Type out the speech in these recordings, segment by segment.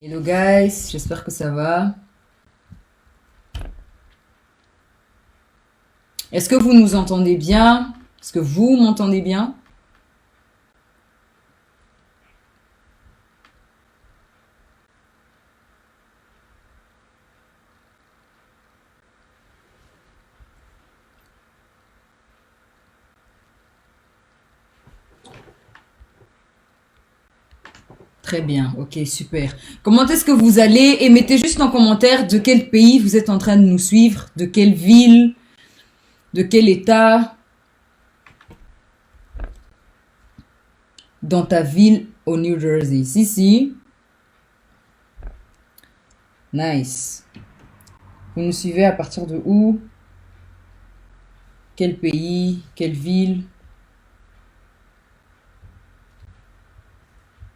Hello guys, j'espère que ça va. Est-ce que vous nous entendez bien? Est-ce que vous m'entendez bien? Très bien, ok, super. Comment est-ce que vous allez? Et mettez juste en commentaire de quel pays vous êtes en train de nous suivre, de quelle ville, de quel état, dans ta ville au New Jersey. Si, si. Nice. Vous nous suivez à partir de où? Quel pays? Quelle ville?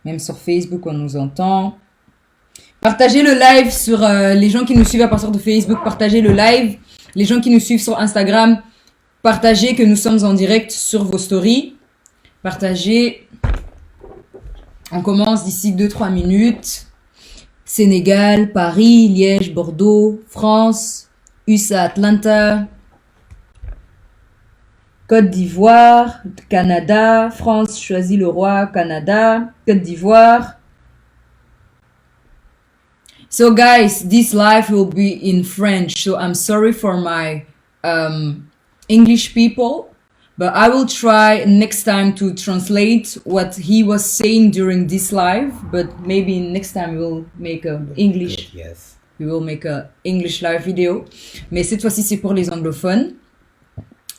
Même sur Facebook, on nous entend. Partagez le live sur les gens qui nous suivent à partir de Facebook. Partagez le live. Les gens qui nous suivent sur Instagram, partagez que nous sommes en direct sur vos stories. Partagez. On commence d'ici 2-3 minutes. Sénégal, Paris, Liège, Bordeaux, France, USA, Atlanta, Côte d'Ivoire, Canada, France, Choisy-le-Roi, Canada, Côte d'Ivoire. So guys, this live will be in French, so I'm sorry for my English people, but I will try next time to translate what he was saying during this live, but maybe next time we'll make a English, Yes. we will make a English live video. Mais cette fois-ci, c'est pour les anglophones.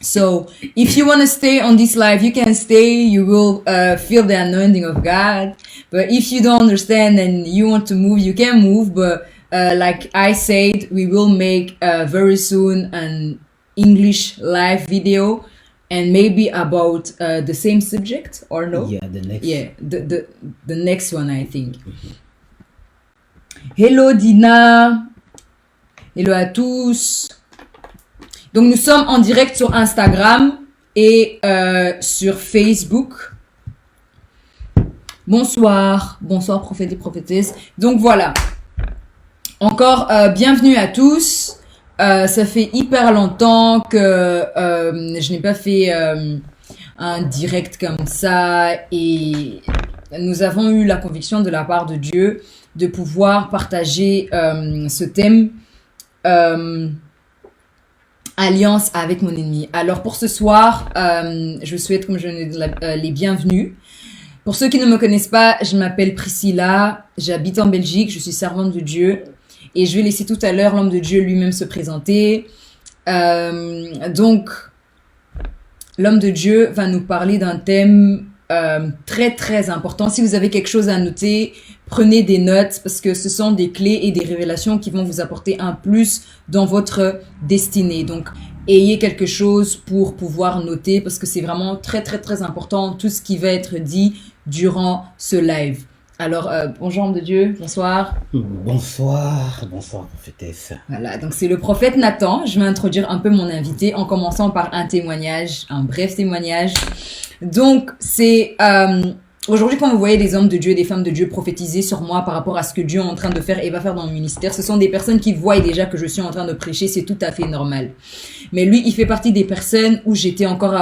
So, if you want to stay on this live, you can stay. You will feel the anointing of God. But if you don't understand and you want to move, you can move. But like I said, we will make very soon an English live video, and maybe about the same subject or no? Yeah, the next. Yeah, the next one, I think. Hello Dina. Hello à tous. Donc nous sommes en direct sur Instagram et sur Facebook. Bonsoir, bonsoir prophètes et prophétesses. Donc voilà, encore bienvenue à tous. Ça fait hyper longtemps que je n'ai pas fait un direct comme ça et nous avons eu la conviction de la part de Dieu de pouvoir partager ce thème. Alliance avec mon ennemi. Alors pour ce soir, je souhaite comme je les bienvenus. Pour ceux qui ne me connaissent pas, je m'appelle Priscilla, j'habite en Belgique, je suis servante de Dieu et je vais laisser tout à l'heure l'homme de Dieu lui-même se présenter. Donc, l'homme de Dieu va nous parler d'un thème très très important. Si vous avez quelque chose à noter, prenez des notes parce que ce sont des clés et des révélations qui vont vous apporter un plus dans votre destinée. Donc, ayez quelque chose pour pouvoir noter parce que c'est vraiment très très très important tout ce qui va être dit durant ce live. Alors, bonjour homme de Dieu, bonsoir. Bonsoir, bonsoir prophétesse. Voilà, donc c'est le prophète Nathan. Je vais introduire un peu mon invité en commençant par un témoignage, un bref témoignage. Donc, c'est aujourd'hui quand vous voyez des hommes de Dieu, des femmes de Dieu prophétiser sur moi par rapport à ce que Dieu est en train de faire et va faire dans le ministère, ce sont des personnes qui voient déjà que je suis en train de prêcher, c'est tout à fait normal. Mais lui, il fait partie des personnes où j'étais encore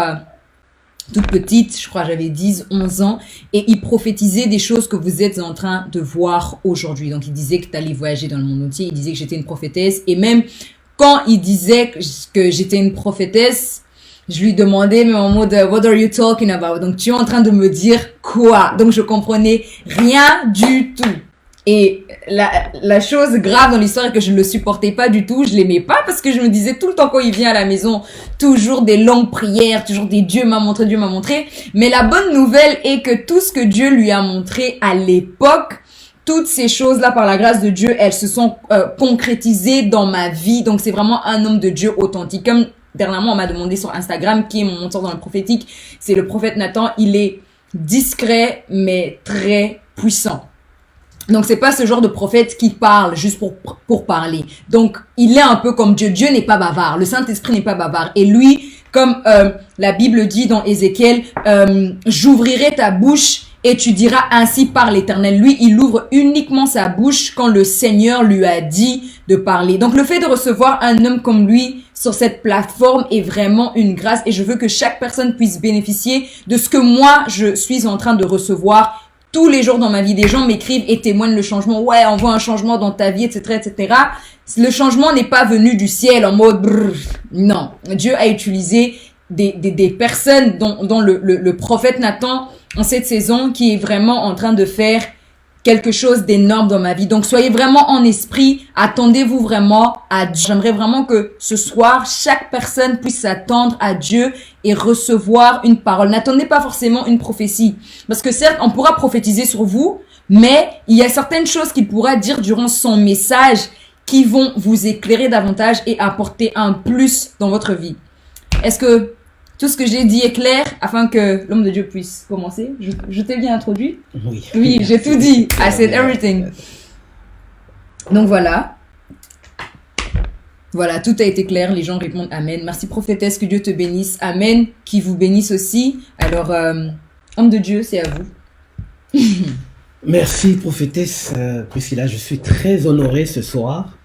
toute petite, je crois j'avais 10, 11 ans, et il prophétisait des choses que vous êtes en train de voir aujourd'hui. Donc il disait que tu allais voyager dans le monde entier, il disait que j'étais une prophétesse, et même quand il disait que j'étais une prophétesse, je lui demandais, mais en mode, what are you talking about? Donc tu es en train de me dire quoi? Donc je comprenais rien du tout. Et la chose grave dans l'histoire est que je ne le supportais pas du tout, je l'aimais pas parce que je me disais tout le temps quand il vient à la maison, toujours des longues prières, toujours des Dieu m'a montré, Dieu m'a montré. Mais la bonne nouvelle est que tout ce que Dieu lui a montré à l'époque, toutes ces choses-là par la grâce de Dieu, elles se sont concrétisées dans ma vie. Donc c'est vraiment un homme de Dieu authentique. Comme dernièrement on m'a demandé sur Instagram qui est mon mentor dans le prophétique, c'est le prophète Nathan. Il est discret mais très puissant. Donc c'est pas ce genre de prophète qui parle juste pour parler. Donc il est un peu comme Dieu. Dieu n'est pas bavard. Le Saint-Esprit n'est pas bavard. Et lui, comme la Bible dit dans Ézéchiel, j'ouvrirai ta bouche et tu diras ainsi par l'Éternel. Lui, il ouvre uniquement sa bouche quand le Seigneur lui a dit de parler. Donc le fait de recevoir un homme comme lui sur cette plateforme est vraiment une grâce et je veux que chaque personne puisse bénéficier de ce que moi je suis en train de recevoir tous les jours dans ma vie. Des gens m'écrivent et témoignent le changement. Ouais, on voit un changement dans ta vie, etc., etc. Le changement n'est pas venu du ciel en mode brrr. Non. Dieu a utilisé des personnes dont le prophète Nathan en cette saison qui est vraiment en train de faire quelque chose d'énorme dans ma vie. Donc, soyez vraiment en esprit. Attendez-vous vraiment à Dieu. J'aimerais vraiment que ce soir, chaque personne puisse s'attendre à Dieu et recevoir une parole. N'attendez pas forcément une prophétie. Parce que certes, on pourra prophétiser sur vous, mais il y a certaines choses qu'il pourra dire durant son message qui vont vous éclairer davantage et apporter un plus dans votre vie. Est-ce que tout ce que j'ai dit est clair afin que l'homme de Dieu puisse commencer? Je t'ai bien introduit? Oui. Oui, j'ai tout dit. I said everything. Donc voilà. Voilà, tout a été clair. Les gens répondent Amen. Merci prophétesse, que Dieu te bénisse. Amen. Qui vous bénisse aussi. Alors, homme de Dieu, c'est à vous. Merci prophétesse Priscilla, je suis très honoré ce soir.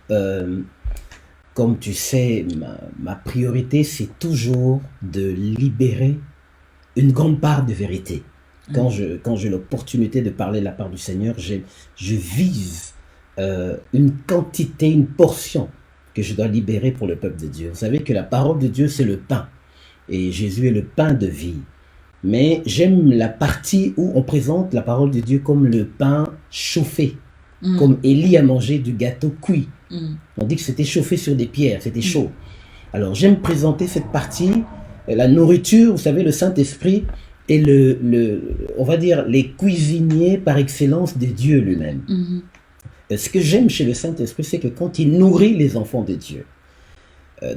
Comme tu sais, ma priorité, c'est toujours de libérer une grande part de vérité. Quand j'ai l'opportunité de parler de la part du Seigneur, je vise une quantité, une portion que je dois libérer pour le peuple de Dieu. Vous savez que la parole de Dieu, c'est le pain. Et Jésus est le pain de vie. Mais j'aime la partie où on présente la parole de Dieu comme le pain chauffé. Comme Élie a mangé du gâteau cuit. On dit que c'était chauffé sur des pierres, c'était chaud. Alors j'aime présenter cette partie, la nourriture, vous savez, le Saint-Esprit est on va dire, les cuisiniers par excellence de Dieu lui-même. Ce que j'aime chez le Saint-Esprit, c'est que quand il nourrit les enfants de Dieu,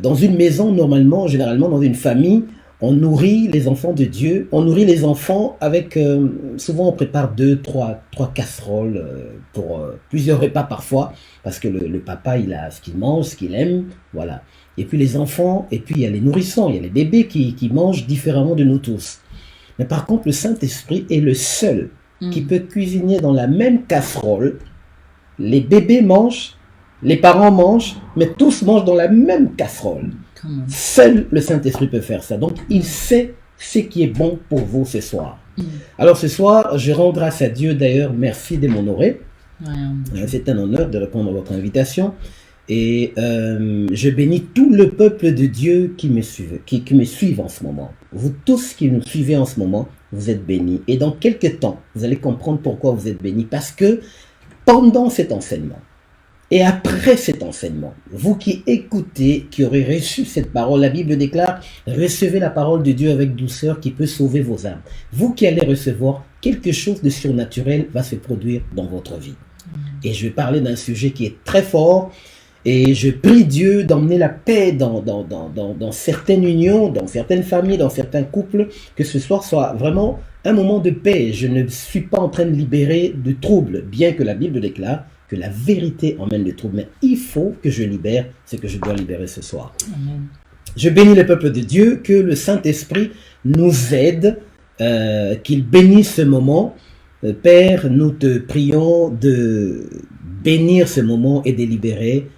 dans une maison, normalement, généralement dans une famille, on nourrit les enfants de Dieu, on nourrit les enfants avec, souvent on prépare 2, 3 casseroles pour plusieurs repas parfois, parce que le papa il a ce qu'il mange, ce qu'il aime, voilà. Et puis les enfants, et puis il y a les nourrissons, il y a les bébés qui mangent différemment de nous tous. Mais par contre le Saint-Esprit est le seul qui peut cuisiner dans la même casserole, les bébés mangent, les parents mangent, mais tous mangent dans la même casserole. Seul le Saint-Esprit peut faire ça. Donc, il sait ce qui est bon pour vous ce soir. Alors, ce soir, je rends grâce à Dieu. D'ailleurs, merci de m'honorer. C'est un honneur de répondre à votre invitation. Et je bénis tout le peuple de Dieu qui me suivent en ce moment. Vous tous qui nous suivez en ce moment, vous êtes bénis. Et dans quelques temps, vous allez comprendre pourquoi vous êtes bénis. Parce que pendant cet enseignement, et après cet enseignement, vous qui écoutez, qui aurez reçu cette parole, la Bible déclare, recevez la parole de Dieu avec douceur qui peut sauver vos âmes. Vous qui allez recevoir, quelque chose de surnaturel va se produire dans votre vie. Et je vais parler d'un sujet qui est très fort et je prie Dieu d'emmener la paix dans certaines unions, dans certaines familles, dans certains couples, que ce soir soit vraiment un moment de paix. Je ne suis pas en train de libérer de troubles, bien que la Bible déclare que la vérité emmène le trouble, mais il faut que je libère ce que je dois libérer ce soir. Amen. Je bénis le peuple de Dieu, que le Saint-Esprit nous aide, qu'il bénisse ce moment. Père, nous te prions de bénir ce moment et de libérer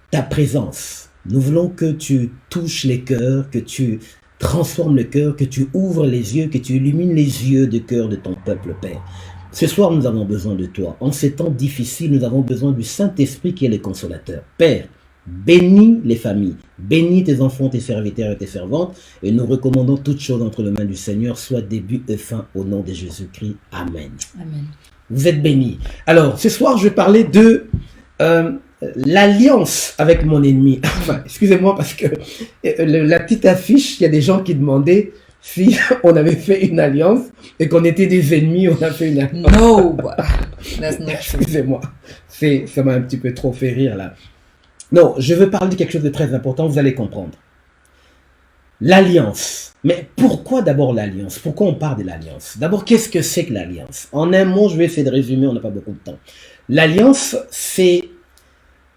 ta présence. Nous voulons que tu touches les cœurs, que tu transformes le cœur, que tu ouvres les yeux, que tu illumines les yeux de cœur de ton peuple, Père. Ce soir, nous avons besoin de toi. En ces temps difficiles, nous avons besoin du Saint-Esprit qui est le consolateur. Père, bénis les familles, bénis tes enfants, tes serviteurs et tes servantes, et nous recommandons toutes choses entre les mains du Seigneur, soit début et fin, au nom de Jésus-Christ. Amen. Amen. Vous êtes bénis. Alors, ce soir, je vais parler de l'alliance avec mon ennemi. Enfin, excusez-moi parce que la petite affiche, il y a des gens qui demandaient si on avait fait une alliance et qu'on était des ennemis, on a fait une alliance. No, that's not true. Excusez-moi, ça m'a un petit peu trop fait rire là. Non, je veux parler de quelque chose de très important, vous allez comprendre. L'alliance. Mais pourquoi d'abord l'alliance? Pourquoi on parle de l'alliance? D'abord, qu'est-ce que c'est que l'alliance? En un mot, je vais essayer de résumer, on n'a pas beaucoup de temps. L'alliance, c'est,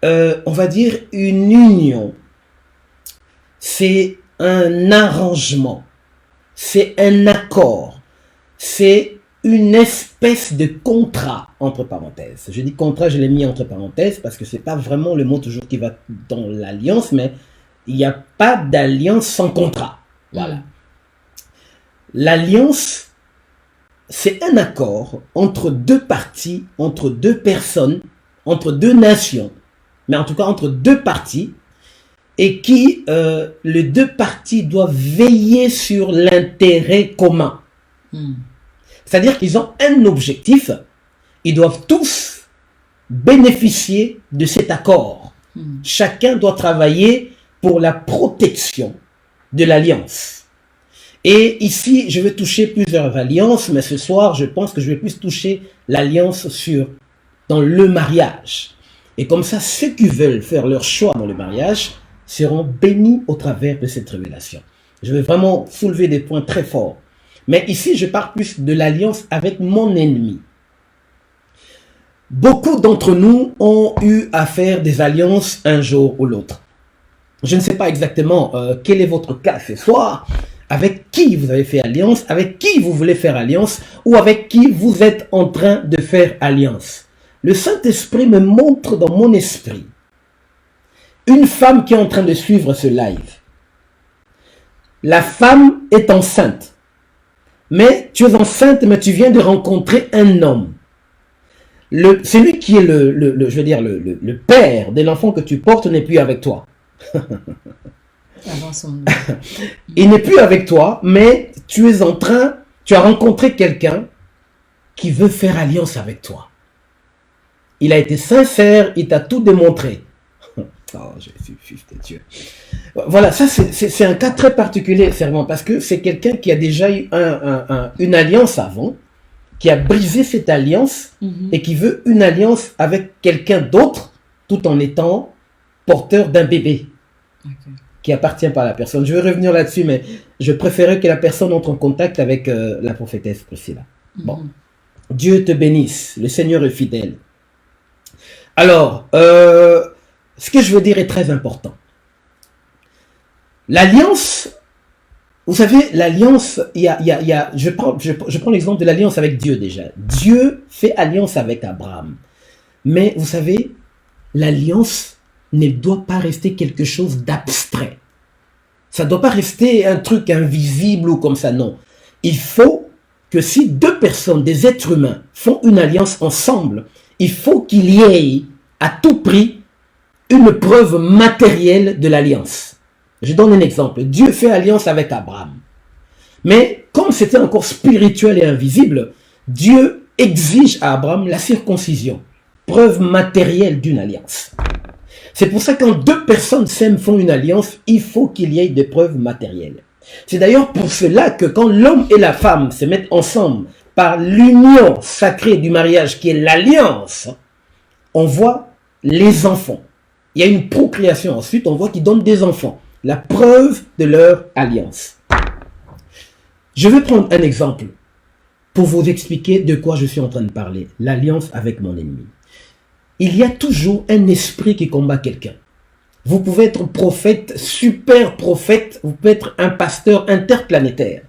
on va dire, une union. C'est un arrangement. C'est un accord, c'est une espèce de contrat, entre parenthèses. Je dis contrat, je l'ai mis entre parenthèses parce que c'est pas vraiment le mot toujours qui va dans l'alliance, mais il n'y a pas d'alliance sans contrat. Voilà. L'alliance, c'est un accord entre deux parties, entre deux personnes, entre deux nations, mais en tout cas entre deux parties, et qui, les deux parties doivent veiller sur l'intérêt commun. C'est-à-dire qu'ils ont un objectif, ils doivent tous bénéficier de cet accord. Chacun doit travailler pour la protection de l'alliance. Et ici, je vais toucher plusieurs alliances, mais ce soir, je pense que je vais plus toucher l'alliance dans le mariage. Et comme ça, ceux qui veulent faire leur choix dans le mariage seront bénis au travers de cette révélation. Je vais vraiment soulever des points très forts. Mais ici, je parle plus de l'alliance avec mon ennemi. Beaucoup d'entre nous ont eu à faire des alliances un jour ou l'autre. Je ne sais pas exactement quel est votre cas ce soir, avec qui vous avez fait alliance, avec qui vous voulez faire alliance, ou avec qui vous êtes en train de faire alliance. Le Saint-Esprit me montre dans mon esprit une femme qui est en train de suivre ce live. La femme est enceinte. Mais tu es enceinte, mais tu viens de rencontrer un homme. Celui qui est je veux dire, le père de l'enfant que tu portes n'est plus avec toi. Il n'est plus avec toi, mais tu as rencontré quelqu'un qui veut faire alliance avec toi. Il a été sincère, il t'a tout démontré. Oh, je suis fils de Dieu. Voilà, ça c'est un cas très particulier, serment, parce que c'est quelqu'un qui a déjà eu une alliance avant, qui a brisé cette alliance et qui veut une alliance avec quelqu'un d'autre, tout en étant porteur d'un bébé qui appartient pas à la personne. Je vais revenir là-dessus, mais je préférais que la personne entre en contact avec la prophétesse Priscilla. Bon, Dieu te bénisse, le Seigneur est fidèle. Alors, ce que je veux dire est très important. L'alliance, vous savez, l'alliance, je prends l'exemple de l'alliance avec Dieu déjà. Dieu fait alliance avec Abraham. Mais vous savez, l'alliance ne doit pas rester quelque chose d'abstrait. Ça ne doit pas rester un truc invisible ou comme ça, non. Il faut que si deux personnes, des êtres humains, font une alliance ensemble, il faut qu'il y ait à tout prix une preuve matérielle de l'alliance. Je donne un exemple. Dieu fait alliance avec Abraham. Mais comme c'était encore spirituel et invisible, Dieu exige à Abraham la circoncision. Preuve matérielle d'une alliance. C'est pour ça que quand deux personnes s'aiment, font une alliance, il faut qu'il y ait des preuves matérielles. C'est d'ailleurs pour cela que quand l'homme et la femme se mettent ensemble par l'union sacrée du mariage qui est l'alliance, on voit les enfants. Il y a une procréation ensuite, on voit qu'ils donnent des enfants. La preuve de leur alliance. Je vais prendre un exemple pour vous expliquer de quoi je suis en train de parler. L'alliance avec mon ennemi. Il y a toujours un esprit qui combat quelqu'un. Vous pouvez être prophète, super prophète, vous pouvez être un pasteur interplanétaire.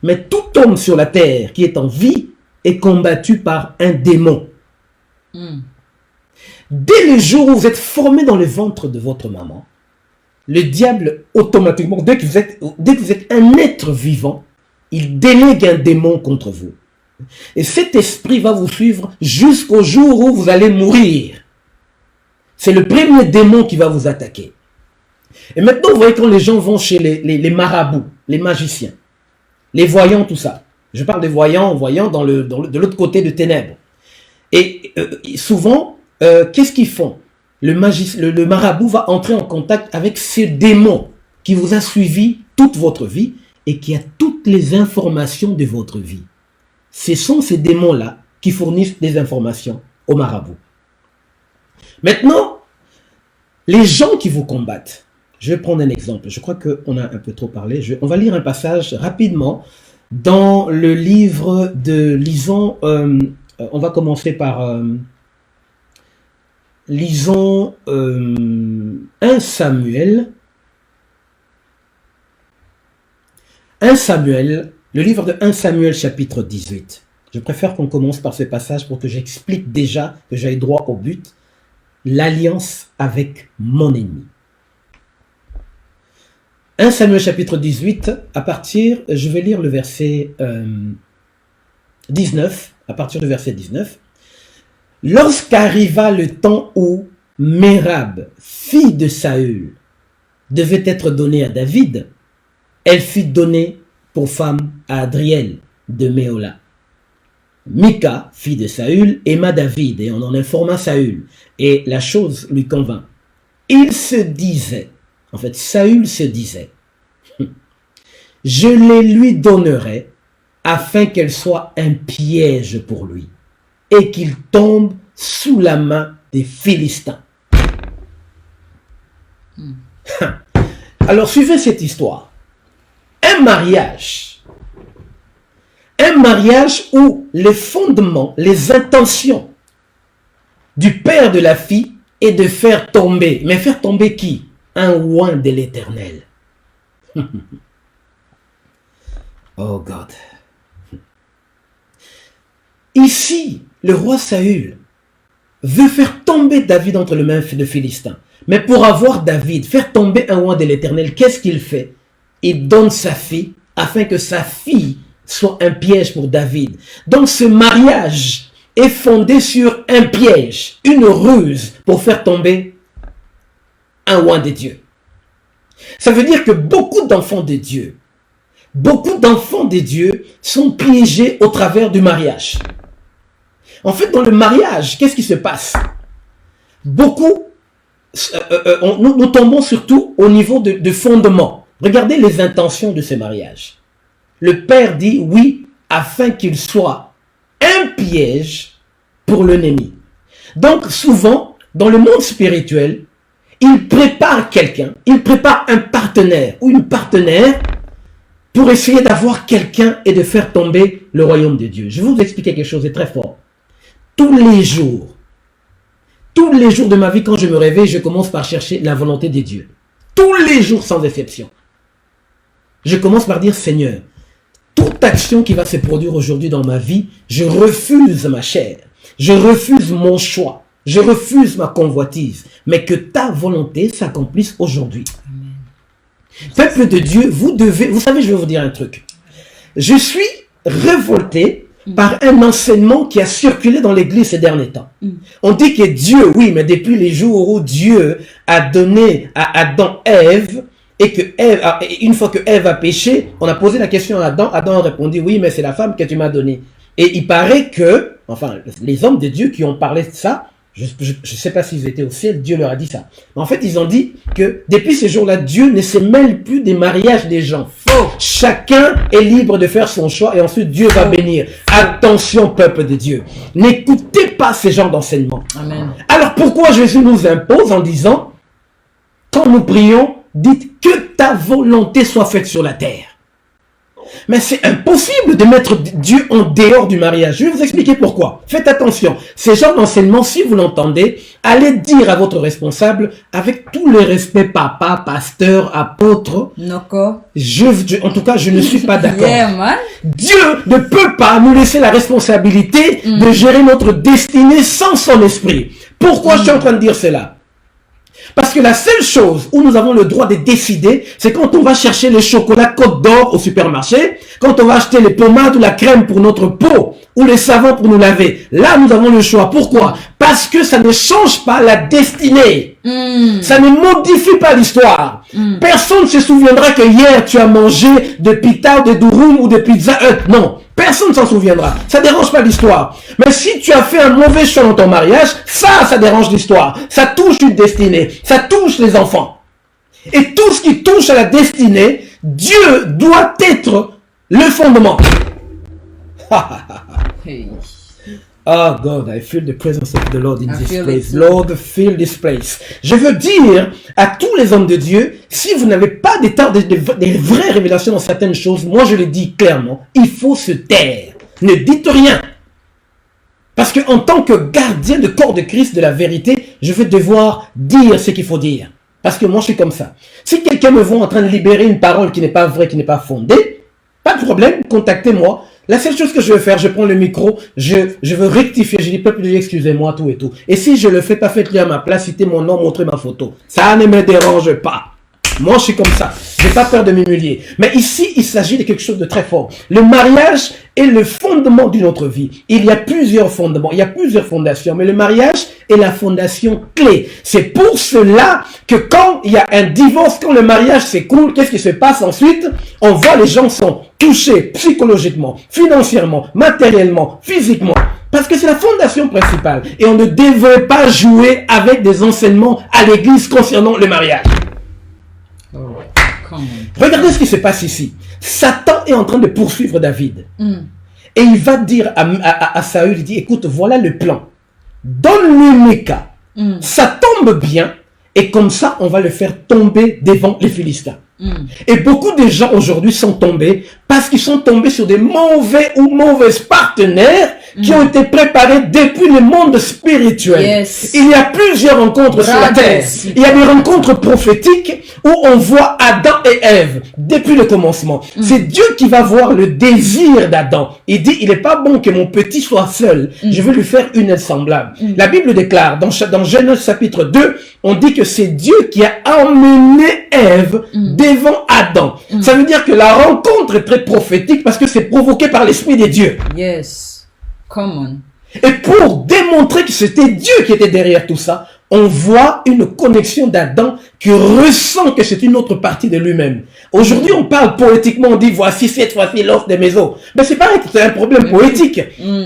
Mais tout homme sur la terre qui est en vie est combattu par un démon. Dès le jour où vous êtes formé dans le ventre de votre maman, le diable, automatiquement, dès que vous êtes un être vivant, il délègue un démon contre vous. Et cet esprit va vous suivre jusqu'au jour où vous allez mourir. C'est le premier démon qui va vous attaquer. Et maintenant, vous voyez quand les gens vont chez les marabouts, les magiciens, les voyants, tout ça. Je parle des voyants de l'autre côté de ténèbres. Et souvent, qu'est-ce qu'ils font? Le marabout va entrer en contact avec ce démon qui vous a suivi toute votre vie et qui a toutes les informations de votre vie. Ce sont ces démons-là qui fournissent des informations au marabout. Maintenant, les gens qui vous combattent, je vais prendre un exemple. Je crois qu'on a un peu trop parlé. On va lire un passage rapidement dans le livre de, lisons, on va commencer par... lisons 1 Samuel. 1 Samuel, le livre de 1 Samuel chapitre 18. Je préfère qu'on commence par ce passage pour que j'explique déjà, que j'aille droit au but, l'alliance avec mon ennemi. 1 Samuel chapitre 18, je vais lire le verset 19, à partir du verset 19. Lorsqu'arriva le temps où Mérab, fille de Saül, devait être donnée à David, elle fut donnée pour femme à Adriel de Méola. Mika, fille de Saül, aima David et on en informa Saül, et la chose lui convint. Il se disait, en fait Saül se disait, je les lui donnerai afin qu'elle soit un piège pour lui et qu'il tombe sous la main des Philistins. Alors suivez cette histoire. Un mariage où les fondements, les intentions du père de la fille est de faire tomber. Mais faire tomber qui? Un oint de l'Éternel. Oh God. Ici, le roi Saül veut faire tomber David entre les mains de Philistins. Mais pour avoir David, faire tomber un oint de l'Éternel, qu'est-ce qu'il fait? Il donne sa fille afin que sa fille soit un piège pour David. Donc ce mariage est fondé sur un piège, une ruse pour faire tomber un oint de Dieu. Ça veut dire que beaucoup d'enfants de Dieu sont piégés au travers du mariage. En fait, dans le mariage, qu'est-ce qui se passe? Nous tombons surtout au niveau de fondement. Regardez les intentions de ce mariage. Le père dit oui, afin qu'il soit un piège pour l'ennemi. Donc souvent, dans le monde spirituel, il prépare quelqu'un, il prépare un partenaire ou une partenaire pour essayer d'avoir quelqu'un et de faire tomber le royaume de Dieu. Je vais vous expliquer quelque chose de très fort. Tous les jours de ma vie, quand je me réveille, je commence par chercher la volonté de Dieu. Tous les jours, sans exception. Je commence par dire, Seigneur, toute action qui va se produire aujourd'hui dans ma vie, je refuse ma chair, je refuse mon choix, je refuse ma convoitise, mais que ta volonté s'accomplisse aujourd'hui. Peuple de Dieu, vous savez, je vais vous dire un truc. Je suis révolté par un enseignement qui a circulé dans l'église ces derniers temps. On dit que Dieu, oui, mais depuis les jours où Dieu a donné à Adam Ève, et que une fois que Ève a péché, on a posé la question à Adam, Adam a répondu, oui, mais c'est la femme que tu m'as donnée. Et il paraît que, enfin, les hommes de Dieu qui ont parlé de ça, je ne sais pas s'ils étaient au ciel, Dieu leur a dit ça. Mais en fait, ils ont dit que depuis ce jour-là, Dieu ne se mêle plus des mariages des gens. Faux. Chacun est libre de faire son choix et ensuite Dieu va bénir. Attention, peuple de Dieu. N'écoutez pas ces genres d'enseignements. Amen. Alors pourquoi Jésus nous impose en disant, quand nous prions, dites que ta volonté soit faite sur la terre. Mais c'est impossible de mettre Dieu en dehors du mariage. Je vais vous expliquer pourquoi. Faites attention. Ces genres d'enseignement, si vous l'entendez, allez dire à votre responsable, avec tout le respect, papa, pasteur, apôtre, en tout cas, je ne suis pas d'accord. Yeah, Dieu ne peut pas nous laisser la responsabilité de gérer notre destinée sans son esprit. Pourquoi je suis en train de dire cela? Parce que la seule chose où nous avons le droit de décider, c'est quand on va chercher le chocolat Côte d'Or au supermarché, quand on va acheter les pommades ou la crème pour notre peau, ou les savons pour nous laver. Là, nous avons le choix. Pourquoi? Parce que ça ne change pas la destinée. Ça ne modifie pas l'histoire. Personne ne se souviendra que hier, tu as mangé de pita, de durum ou de pizza hut. Non. Personne ne s'en souviendra. Ça ne dérange pas l'histoire. Mais si tu as fait un mauvais choix dans ton mariage, ça dérange l'histoire. Ça touche une destinée. Ça touche les enfants. Et tout ce qui touche à la destinée, Dieu doit être le fondement. Oh God, I feel the presence of the Lord in this place. Lord, feel this place. Je veux dire à tous les hommes de Dieu, si vous n'avez pas des vraies révélations dans certaines choses, moi je le dis clairement, il faut se taire. Ne dites rien. Parce que en tant que gardien de corps de Christ de la vérité, je vais devoir dire ce qu'il faut dire. Parce que moi je suis comme ça. Si quelqu'un me voit en train de libérer une parole qui n'est pas vraie, qui n'est pas fondée, pas de problème, contactez-moi. La seule chose que je veux faire, je prends le micro, je veux rectifier, je dis peuple de Dieu, excusez-moi, tout et tout. Et si je le fais pas, faites-le à ma place, citez mon nom, montrez ma photo. Ça ne me dérange pas. Moi, je suis comme ça. J'ai pas peur de m'humilier. Mais ici, il s'agit de quelque chose de très fort. Le mariage est le fondement d'une autre vie. Il y a plusieurs fondements, il y a plusieurs fondations, mais le mariage est la fondation clé. C'est pour cela que quand il y a un divorce, quand le mariage s'écoule, qu'est-ce qui se passe ensuite? On voit les gens sont touchés psychologiquement, financièrement, matériellement, physiquement. Parce que c'est la fondation principale. Et on ne devrait pas jouer avec des enseignements à l'église concernant le mariage. Regardez ce qui se passe ici. Satan est en train de poursuivre David. Et il va dire à Saül, il dit, écoute, voilà le plan. Donne-lui Mika. Ça tombe bien. Et comme ça, on va le faire tomber devant les Philistins. Et beaucoup de gens aujourd'hui sont tombés parce qu'ils sont tombés sur des mauvais ou mauvaises partenaires qui ont été préparés depuis le monde spirituel. Yes. Il y a plusieurs rencontres sur la terre. Il y a des rencontres prophétiques où on voit Adam et Ève depuis le commencement. C'est Dieu qui va voir le désir d'Adam. Il dit, il n'est pas bon que mon petit soit seul. Je vais lui faire une aide semblable. La Bible déclare, dans Genèse chapitre 2, on dit que c'est Dieu qui a emmené Ève devant Adam. Ça veut dire que la rencontre est très prophétique parce que c'est provoqué par l'Esprit de Dieu. Yes. Come on. Et pour démontrer que c'était Dieu qui était derrière tout ça, on voit une connexion d'Adam qui ressent que c'est une autre partie de lui-même. Aujourd'hui, on parle poétiquement, on dit voici cette fois-ci l'os des maisons. Mais c'est pareil, c'est un problème poétique.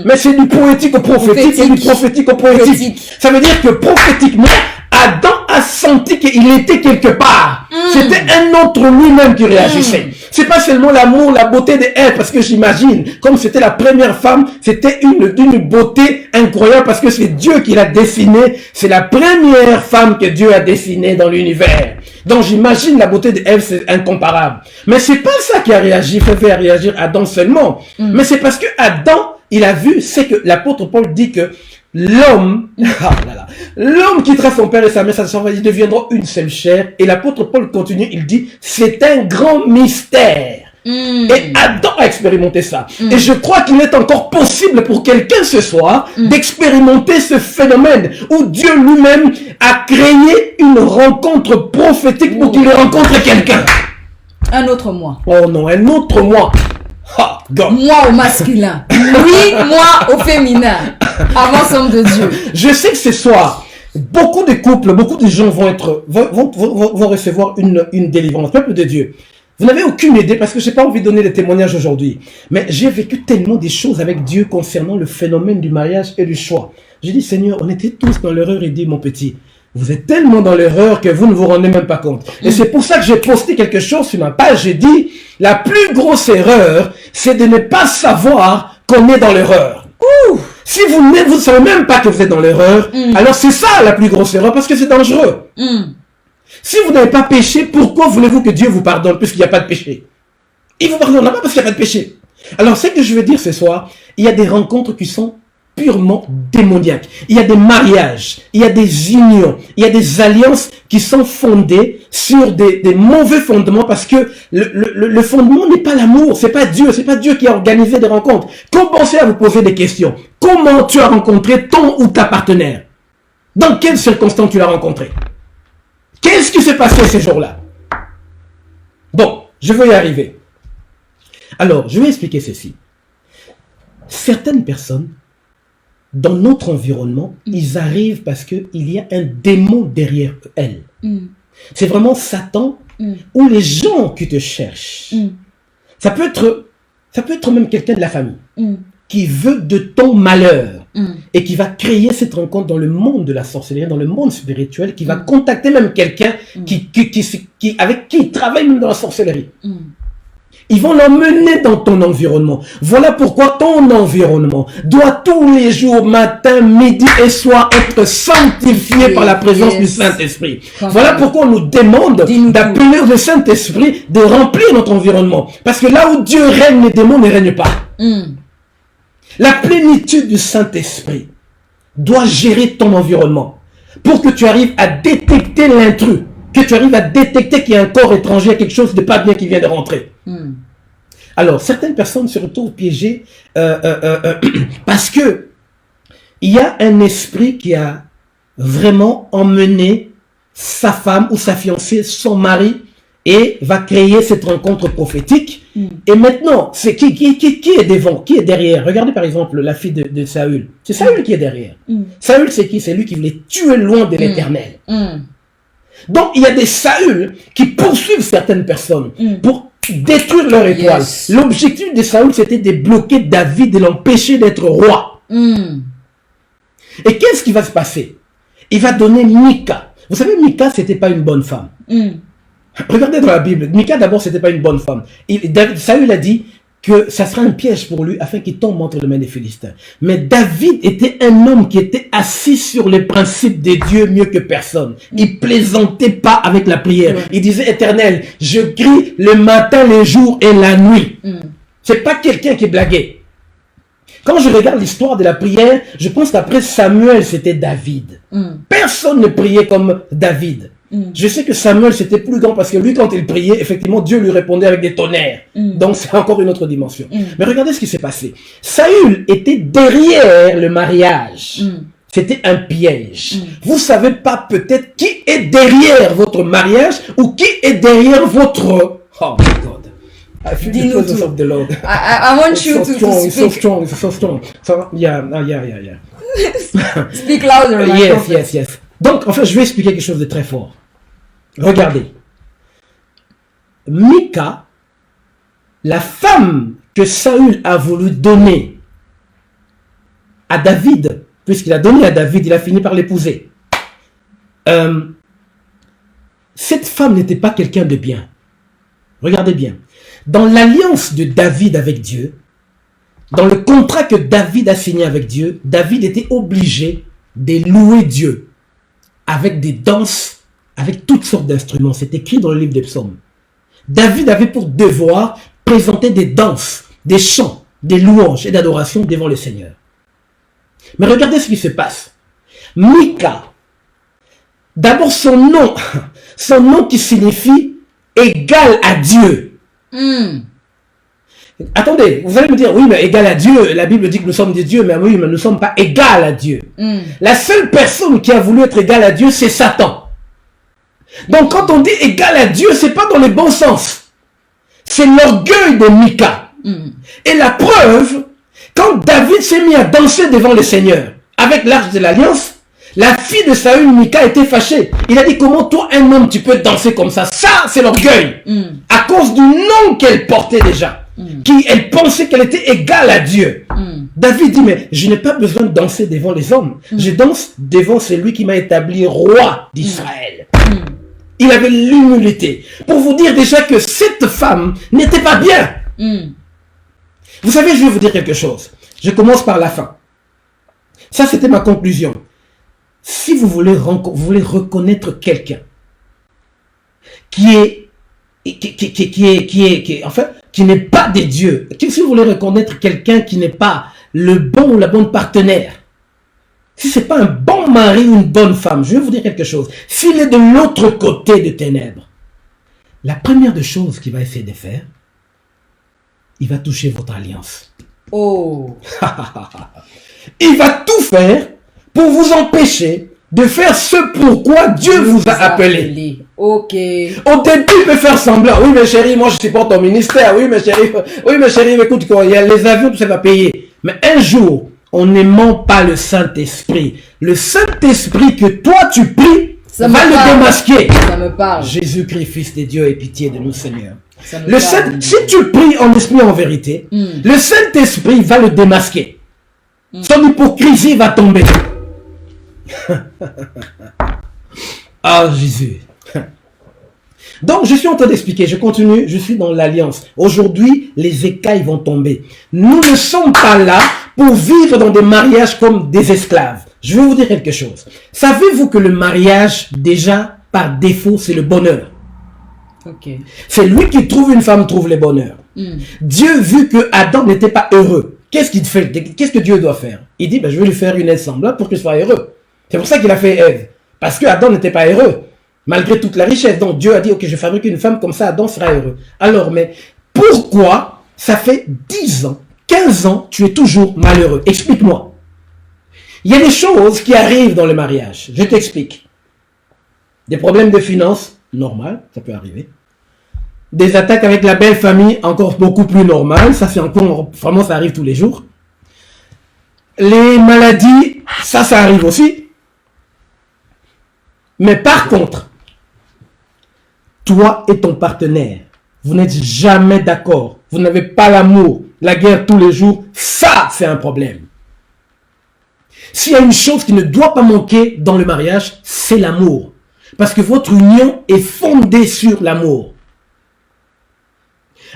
Mais c'est du poétique au prophétique et du prophétique au poétique. Ça veut dire que prophétiquement, Adam a senti qu'il était quelque part. C'était un autre lui-même qui réagissait. C'est pas seulement l'amour, la beauté de Ève, parce que j'imagine, comme c'était la première femme, c'était d'une beauté incroyable parce que c'est Dieu qui l'a dessinée. C'est la première femme que Dieu a dessinée dans l'univers. Donc j'imagine la beauté de Ève, c'est incomparable. Mais c'est pas ça qui a réagi, fait réagir Adam seulement. Mais c'est parce que Adam, il a vu, c'est que l'apôtre Paul dit que l'homme, l'homme quittera son père et sa mère, sa sœur, ils deviendront une seule chair. Et l'apôtre Paul continue, il dit, c'est un grand mystère. Et Adam a expérimenté ça. Et je crois qu'il est encore possible pour quelqu'un ce soir d'expérimenter ce phénomène où Dieu lui-même a créé une rencontre prophétique pour qu'il rencontre quelqu'un. Un autre moi. Oh non, un autre moi. Moi au masculin. Oui, moi au féminin. Avance homme de Dieu. Je sais que ce soir, beaucoup de couples, beaucoup de gens vont recevoir une délivrance. Peuple de Dieu, vous n'avez aucune idée parce que je n'ai pas envie de donner des témoignages aujourd'hui. Mais j'ai vécu tellement des choses avec Dieu concernant le phénomène du mariage et du choix. J'ai dit, Seigneur, on était tous dans l'erreur. Il dit, mon petit, vous êtes tellement dans l'erreur que vous ne vous rendez même pas compte. Et c'est pour ça que j'ai posté quelque chose sur ma page. J'ai dit, la plus grosse erreur, c'est de ne pas savoir qu'on est dans l'erreur. Si vous ne savez même pas que vous êtes dans l'erreur, alors c'est ça la plus grosse erreur parce que c'est dangereux. Si vous n'avez pas péché, pourquoi voulez-vous que Dieu vous pardonne puisqu'il n'y a pas de péché? Il vous pardonnera pas parce qu'il n'y a pas de péché. Alors ce que je veux dire ce soir, il y a des rencontres qui sont purement démoniaques. Il y a des mariages, il y a des unions, il y a des alliances qui sont fondées sur des mauvais fondements parce que le fondement n'est pas l'amour, c'est pas Dieu qui a organisé des rencontres. Commencez à vous poser des questions. Comment tu as rencontré ton ou ta partenaire? Dans quelles circonstances tu l'as rencontré? Qu'est-ce qui s'est passé ces jours-là? Bon, je veux y arriver. Alors, je vais expliquer ceci. Certaines personnes dans notre environnement, ils arrivent parce qu'il y a un démon derrière elles. C'est vraiment Satan ou les gens qui te cherchent. Ça peut être même quelqu'un de la famille qui veut de ton malheur et qui va créer cette rencontre dans le monde de la sorcellerie, dans le monde spirituel, qui va contacter même quelqu'un avec qui il travaille même dans la sorcellerie. Ils vont l'emmener dans ton environnement. Voilà pourquoi ton environnement doit tous les jours, matin, midi et soir être sanctifié par la présence du Saint-Esprit. Voilà pourquoi on nous demande d'appeler le Saint-Esprit de remplir notre environnement. Parce que là où Dieu règne, les démons ne règnent pas. La plénitude du Saint-Esprit doit gérer ton environnement pour que tu arrives à détecter l'intrus, que tu arrives à détecter qu'il y a un corps étranger, quelque chose de pas bien qui vient de rentrer. Alors, certaines personnes se retrouvent piégées parce que il y a un esprit qui a vraiment emmené sa femme ou sa fiancée, son mari, et va créer cette rencontre prophétique. Et maintenant, c'est qui est devant, qui est derrière? Regardez par exemple la fille de Saül. C'est Saül qui est derrière. Saül, c'est qui? C'est lui qui voulait tuer loin de l'Éternel. Donc, il y a des Saül qui poursuivent certaines personnes pour détruire leur étoile. Yes. L'objectif de Saül, c'était de bloquer David et l'empêcher d'être roi. Et qu'est-ce qui va se passer? Il va donner Mika. Vous savez, Mika, c'était pas une bonne femme. Regardez dans la Bible. Mika, d'abord, c'était pas une bonne femme. Saül a dit que ça sera un piège pour lui afin qu'il tombe entre les mains des Philistins. Mais David était un homme qui était assis sur les principes des dieux mieux que personne. Il plaisantait pas avec la prière. Il disait, Éternel, je crie le matin, le jour et la nuit. C'est pas quelqu'un qui blaguait. Quand je regarde l'histoire de la prière, je pense qu'après Samuel, c'était David. Personne ne priait comme David. Je sais que Samuel, c'était plus grand parce que lui, quand il priait, effectivement, Dieu lui répondait avec des tonnerres. Donc, c'est encore une autre dimension. Mais regardez ce qui s'est passé. Saül était derrière le mariage. C'était un piège. Vous savez pas peut-être qui est derrière votre mariage ou qui est derrière votre... Oh my God. I feel the presence of the Lord. I want you to It's so speak. strong, it's so strong. So, yeah. Speak louder, my prophet. Yes. Donc, en fait, je vais expliquer quelque chose de très fort. Regardez. Mika, la femme que Saül a voulu donner à David, puisqu'il a donné à David, il a fini par l'épouser. Cette femme n'était pas quelqu'un de bien. Regardez bien. Dans l'alliance de David avec Dieu, dans le contrat que David a signé avec Dieu, David était obligé de louer Dieu avec des danses, avec toutes sortes d'instruments. C'est écrit dans le livre des psaumes. David avait pour devoir présenter des danses, des chants, des louanges et d'adoration devant le Seigneur. Mais regardez ce qui se passe. Mika, d'abord son nom qui signifie égal à Dieu. Attendez, vous allez me dire, oui, mais égal à Dieu, la Bible dit que nous sommes des dieux, mais oui, mais nous ne sommes pas égal à Dieu. La seule personne qui a voulu être égal à Dieu, c'est Satan. Donc quand on dit égal à Dieu, c'est pas dans le bon sens. C'est l'orgueil de Mika. Et la preuve, quand David s'est mis à danser devant le Seigneur, avec l'arche de l'alliance, la fille de Saül, Mika, était fâchée. Il a dit, comment toi, un homme, tu peux danser comme ça? Ça, c'est l'orgueil. À cause du nom qu'elle portait déjà. Elle pensait qu'elle était égale à Dieu. David dit, mais je n'ai pas besoin de danser devant les hommes. Je danse devant celui qui m'a établi roi d'Israël. Il avait l'humilité. Pour vous dire déjà que cette femme n'était pas bien. Vous savez, je vais vous dire quelque chose. Je commence par la fin. Ça, c'était ma conclusion. Si vous voulez reconnaître quelqu'un qui n'est pas des dieux, si vous voulez reconnaître quelqu'un qui n'est pas le bon ou la bonne partenaire, si ce n'est pas un bon mari ou une bonne femme, je vais vous dire quelque chose. S'il est de l'autre côté des ténèbres, la première des choses qu'il va essayer de faire, il va toucher votre alliance. Oh. Il va tout faire pour vous empêcher de faire ce pourquoi Dieu vous a appelé. Ok. Au début, il peut faire semblant. Oui, mais chérie, moi je supporte ton ministère. Oui, mais chérie, écoute, il y a les avions, tout ça va payer. Mais un jour, on n'aimant pas le Saint-Esprit. Le Saint-Esprit que toi tu pries, va le démasquer. Ça me parle. Jésus-Christ, Fils de Dieu, aie pitié de nous, Seigneur. Si tu pries en esprit en vérité, le Saint-Esprit va le démasquer. Son hypocrisie va tomber. Ah, Jésus. Donc, je suis en train d'expliquer, je continue, je suis dans l'alliance. Aujourd'hui, les écailles vont tomber. Nous ne sommes pas là pour vivre dans des mariages comme des esclaves. Je vais vous dire quelque chose. Savez-vous que le mariage, déjà, par défaut, c'est le bonheur? Okay. C'est lui qui trouve une femme, trouve le bonheur. Dieu, vu que Adam n'était pas heureux, qu'est-ce qu'il fait? Qu'est-ce que Dieu doit faire? Il dit, je vais lui faire une aide semblable pour qu'il soit heureux. C'est pour ça qu'il a fait Ève. Parce que Adam n'était pas heureux. Malgré toute la richesse. Donc Dieu a dit, ok, je fabrique une femme comme ça, Adam sera heureux. Alors, mais pourquoi ça fait 10 ans, 15 ans, tu es toujours malheureux. Explique-moi. Il y a des choses qui arrivent dans le mariage. Je t'explique. Des problèmes de finances, normal, ça peut arriver. Des attaques avec la belle famille, encore beaucoup plus normal. Ça c'est encore, vraiment, ça arrive tous les jours. Les maladies, ça arrive aussi. Mais par contre, toi et ton partenaire, vous n'êtes jamais d'accord. Vous n'avez pas l'amour. La guerre tous les jours, ça c'est un problème. S'il y a une chose qui ne doit pas manquer dans le mariage, c'est l'amour. Parce que votre union est fondée sur l'amour.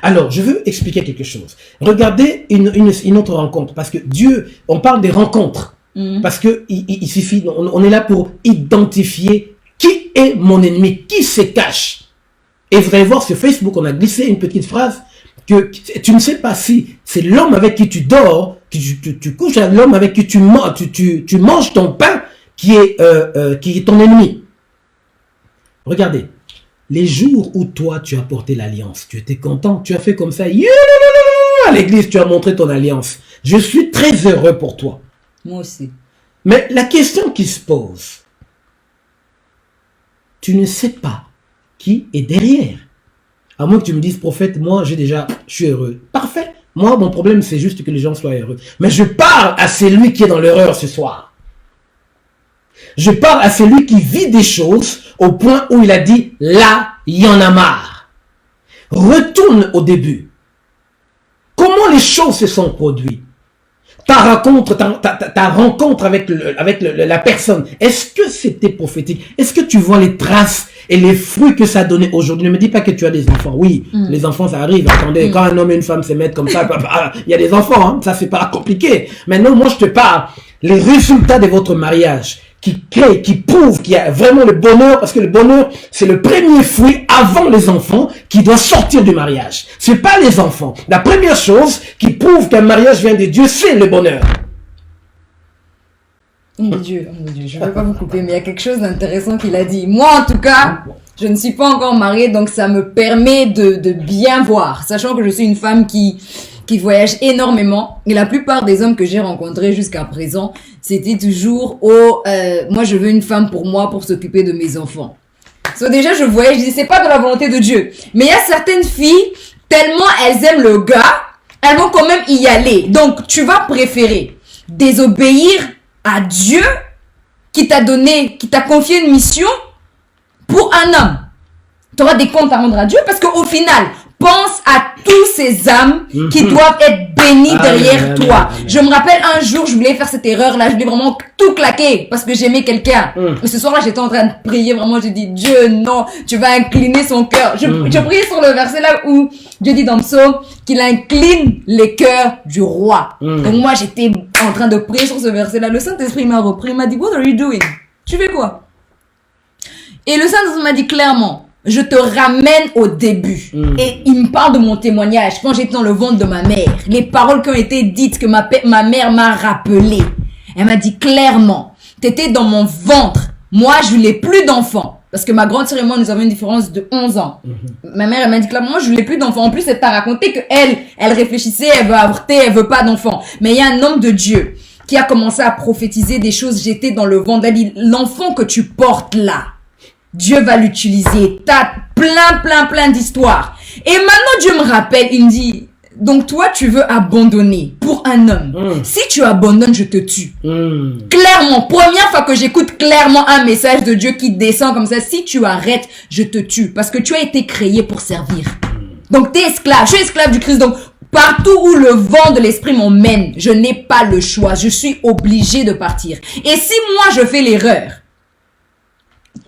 Alors, je veux expliquer quelque chose. Regardez une autre rencontre. Parce que Dieu, on parle des rencontres. Parce que il suffit, on est là pour identifier qui est mon ennemi, qui se cache. Et vous allez voir sur Facebook, on a glissé une petite phrase que tu ne sais pas si c'est l'homme avec qui tu dors, que tu couches avec l'homme avec qui tu manges ton pain, qui est ton ennemi. Regardez, les jours où toi tu as porté l'alliance, tu étais content, tu as fait comme ça, à l'église tu as montré ton alliance. Je suis très heureux pour toi. Moi aussi. Mais la question qui se pose, tu ne sais pas qui est derrière. À moins que tu me dises, prophète, moi je suis heureux. Parfait. Moi, mon problème, c'est juste que les gens soient heureux. Mais je parle à celui qui est dans l'erreur ce soir. Je parle à celui qui vit des choses au point où il a dit, là, il y en a marre. Retourne au début. Comment les choses se sont produites? Ta rencontre avec la personne, est-ce que c'était prophétique? Est-ce que tu vois les traces et les fruits que ça a donné aujourd'hui? Ne me dis pas que tu as des enfants. Oui, les enfants, ça arrive. Attendez, quand un homme et une femme se mettent comme ça, il y a des enfants, hein, ça c'est pas compliqué. Maintenant, moi je te parle, les résultats de votre mariage qui créent, qui prouvent qu'il y a vraiment le bonheur, parce que le bonheur, c'est le premier fruit avant les enfants qui doit sortir du mariage. C'est pas les enfants. La première chose qui prouve qu'un mariage vient de Dieu, c'est le bonheur. Oh mon Dieu, je ne vais pas vous couper, mais il y a quelque chose d'intéressant qu'il a dit. Moi, en tout cas, je ne suis pas encore mariée, donc ça me permet de bien voir, sachant que je suis une femme qui voyage énormément, et la plupart des hommes que j'ai rencontrés jusqu'à présent, c'était toujours moi je veux une femme pour moi, pour s'occuper de mes enfants. So déjà je voyais, je dis c'est pas de la volonté de Dieu, mais il y a certaines filles, tellement elles aiment le gars, elles vont quand même y aller. Donc tu vas préférer désobéir à Dieu qui t'a confié une mission pour un homme. Tu auras des comptes à rendre à Dieu, parce qu'au final, pense à tous ces âmes qui doivent être bénies derrière toi. Je me rappelle un jour, je voulais faire cette erreur-là, je voulais vraiment tout claquer parce que j'aimais quelqu'un. Et ce soir-là, j'étais en train de prier, vraiment, j'ai dit, Dieu, non, tu vas incliner son cœur. Je priais sur le verset là où Dieu dit dans le psaume qu'il incline les cœurs du roi. Donc moi, j'étais en train de prier sur ce verset-là. Le Saint-Esprit m'a repris, il m'a dit, what are you doing? Tu fais quoi? Et le Saint-Esprit m'a dit clairement, je te ramène au début. Et il me parle de mon témoignage. Quand j'étais dans le ventre de ma mère, les paroles qui ont été dites, que ma mère m'a rappelé. Elle m'a dit clairement, t'étais dans mon ventre. Moi, je voulais plus d'enfants. Parce que ma grande sœur et moi, nous avons une différence de 11 ans. Ma mère, elle m'a dit clairement, moi, je voulais plus d'enfants. En plus, elle t'a raconté que elle réfléchissait, elle veut avorter, elle veut pas d'enfants. Mais il y a un homme de Dieu qui a commencé à prophétiser des choses. J'étais dans le ventre. Elle dit, l'enfant que tu portes là, Dieu va l'utiliser. T'as plein d'histoires. Et maintenant, Dieu me rappelle, il me dit, donc toi, tu veux abandonner pour un homme. Si tu abandonnes, je te tue. Clairement, première fois que j'écoute clairement un message de Dieu qui descend comme ça, si tu arrêtes, je te tue. Parce que tu as été créé pour servir. Donc, t'es esclave. Je suis esclave du Christ. Donc, partout où le vent de l'esprit m'emmène, je n'ai pas le choix. Je suis obligé de partir. Et si moi, je fais l'erreur,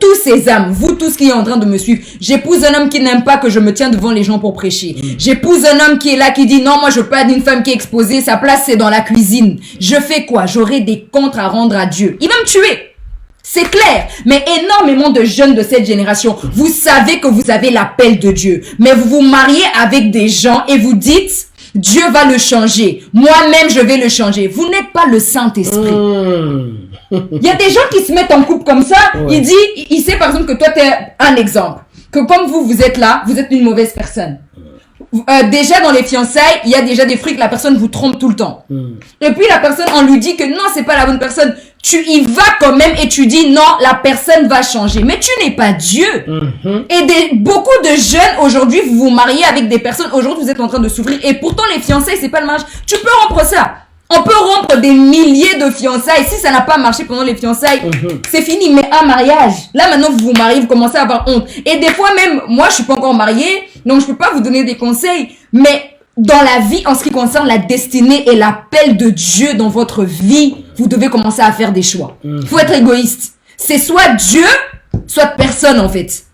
tous ces âmes, vous tous qui êtes en train de me suivre, j'épouse un homme qui n'aime pas que je me tienne devant les gens pour prêcher. J'épouse un homme qui est là, qui dit non, moi je veux pas d'une femme qui est exposée, sa place c'est dans la cuisine. Je fais quoi? J'aurai des comptes à rendre à Dieu. Il va me tuer. C'est clair. Mais énormément de jeunes de cette génération, vous savez que vous avez l'appel de Dieu. Mais vous vous mariez avec des gens et vous dites, Dieu va le changer. Moi-même, je vais le changer. Vous n'êtes pas le Saint-Esprit. Il y a des gens qui se mettent en couple comme ça. Ouais. Il sait par exemple que toi, tu es un exemple. Que comme vous êtes là, vous êtes une mauvaise personne. déjà dans les fiançailles, il y a déjà des fruits que la personne vous trompe tout le temps. Et puis la personne, on lui dit que non, c'est pas la bonne personne. Tu y vas quand même et tu dis non, la personne va changer. Mais tu n'es pas Dieu. Et beaucoup de jeunes aujourd'hui, vous vous mariez avec des personnes, aujourd'hui vous êtes en train de souffrir. Et pourtant les fiançailles, c'est pas le mariage. Tu peux rompre ça. On peut rompre des milliers de fiançailles. Si ça n'a pas marché pendant les fiançailles, c'est fini. Mais un mariage, là maintenant vous vous mariez, vous commencez à avoir honte. Et des fois même, moi je suis pas encore mariée, donc je peux pas vous donner des conseils. Mais dans la vie, en ce qui concerne la destinée et l'appel de Dieu dans votre vie, vous devez commencer à faire des choix. Faut être égoïste. C'est soit Dieu, soit personne en fait.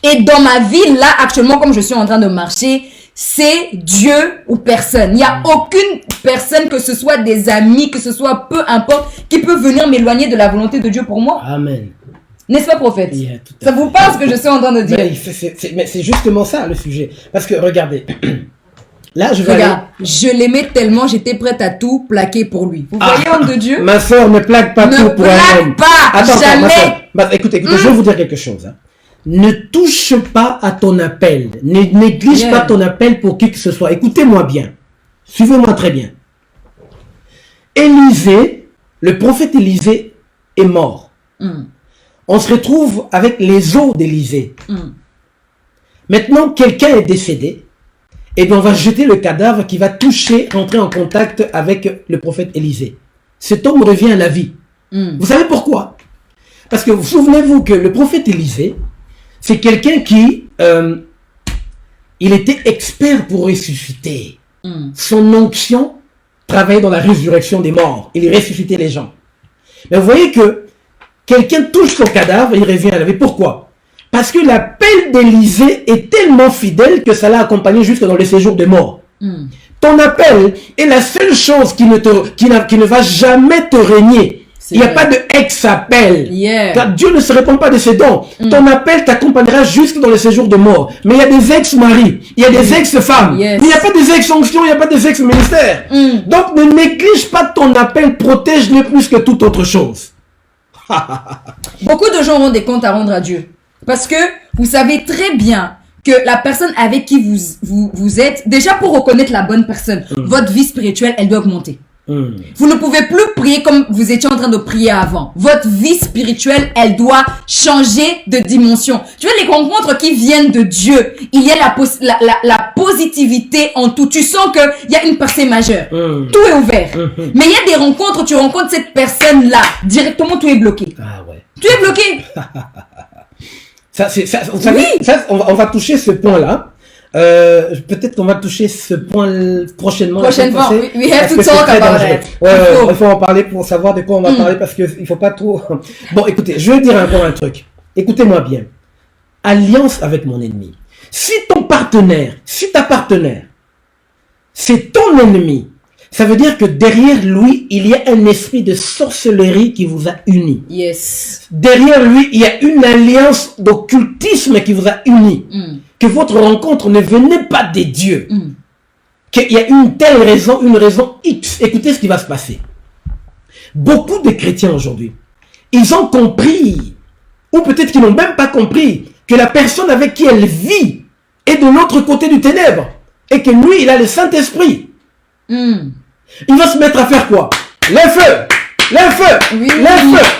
Et dans ma vie, là actuellement, comme je suis en train de marcher, c'est Dieu ou personne. Il n'y a aucune personne, que ce soit des amis, que ce soit peu importe, qui peut venir m'éloigner de la volonté de Dieu pour moi. Amen. N'est-ce pas, prophète? Yeah, ça vous parle ce que je suis en train de dire? Mais c'est justement ça le sujet. Parce que regardez, là je vais Regarde, je l'aimais tellement, j'étais prête à tout plaquer pour lui. Vous voyez, homme de Dieu? Ma soeur, ne plaque pas tout pour un homme. Ne plaque pas, jamais. Écoutez, je vais vous dire quelque chose. Hein. Ne touche pas à ton appel. Ne néglige pas ton appel pour qui que ce soit. Écoutez-moi bien. Suivez-moi très bien. Élisée, le prophète Élisée est mort. On se retrouve avec les os d'Élisée. Maintenant, quelqu'un est décédé. Et bien, on va jeter le cadavre qui va toucher, entrer en contact avec le prophète Élisée. Cet homme revient à la vie. Vous savez pourquoi? Parce que vous souvenez-vous que le prophète Élisée, c'est quelqu'un qui, il était expert pour ressusciter. Son onction travaillait dans la résurrection des morts. Il ressuscitait les gens. Mais vous voyez que quelqu'un touche son cadavre et il revient à la vie. Pourquoi? Parce que l'appel d'Élisée est tellement fidèle que ça l'a accompagné jusque dans le séjour des morts. Ton appel est la seule chose qui ne va jamais te régner. Il n'y a pas de ex-appel. Car Dieu ne se répond pas de ses dons. Ton appel t'accompagnera jusque dans le séjour de mort. Mais il y a des ex-maris, il y a des ex-femmes. Mais il n'y a pas des ex-onctions, il n'y a pas des ex-ministères. Donc ne néglige pas ton appel, protège-le plus que toute autre chose. Beaucoup de gens ont des comptes à rendre à Dieu. Parce que vous savez très bien que la personne avec qui vous êtes, déjà pour reconnaître la bonne personne, votre vie spirituelle, elle doit augmenter. Vous ne pouvez plus prier comme vous étiez en train de prier avant. Votre vie spirituelle, elle doit changer de dimension. Tu vois, les rencontres qui viennent de Dieu, il y a la positivité en tout. Tu sens qu'il y a une percée majeure. Tout est ouvert. Mais il y a des rencontres, tu rencontres cette personne-là, directement tout est bloqué. Ah ouais. Tout est bloqué. Vous savez, on va toucher ce point-là. Peut-être qu'on va toucher ce point prochainement. Prochainement, we have to talk about it. Il faut en parler pour savoir de quoi on va parler parce qu'il faut pas trop... Bon, écoutez, je vais dire encore un truc. Écoutez-moi bien. Alliance avec mon ennemi. Si ta partenaire, c'est ton ennemi, ça veut dire que derrière lui, il y a un esprit de sorcellerie qui vous a unis. Yes. Derrière lui, il y a une alliance d'occultisme qui vous a unis. Que votre rencontre ne venait pas des dieux. Qu'il y a une telle raison, une raison X. Écoutez ce qui va se passer. Beaucoup de chrétiens aujourd'hui, ils ont compris, ou peut-être qu'ils n'ont même pas compris, que la personne avec qui elle vit est de l'autre côté du ténèbre. Et que lui, il a le Saint-Esprit. Il va se mettre à faire quoi? Les feux.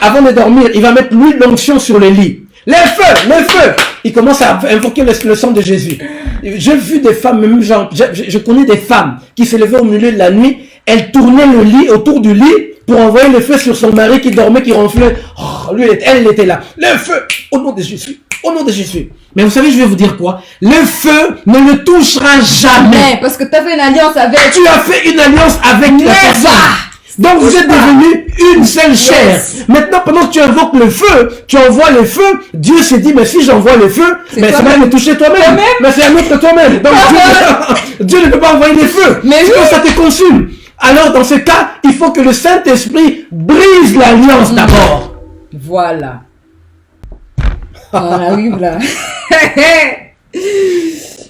Avant de dormir, il va mettre l'huile d'onction sur le lit. Les feux. Il commence à invoquer le sang de Jésus. J'ai vu des femmes, même genre, je connais des femmes qui se levaient au milieu de la nuit. Elles tournaient le lit autour du lit pour envoyer le feu sur son mari qui dormait, qui ronflait. Oh, elle était là. Le feu, au nom de Jésus. Au nom de Jésus. Mais vous savez, je vais vous dire quoi? Le feu ne le touchera jamais. Parce que tu as fait une alliance avec... Tu as fait une alliance avec la personne. Donc vous êtes devenus une seule chair. Maintenant, pendant que tu invoques le feu, tu envoies le feu, Dieu s'est dit, mais si j'envoie le feu, mais ça va me toucher toi-même. Mais c'est un autre toi-même. Donc Dieu ne peut pas envoyer les feux. Mais sinon ça te consume. Alors dans ce cas, il faut que le Saint-Esprit brise l'alliance d'abord. Voilà. On arrive là.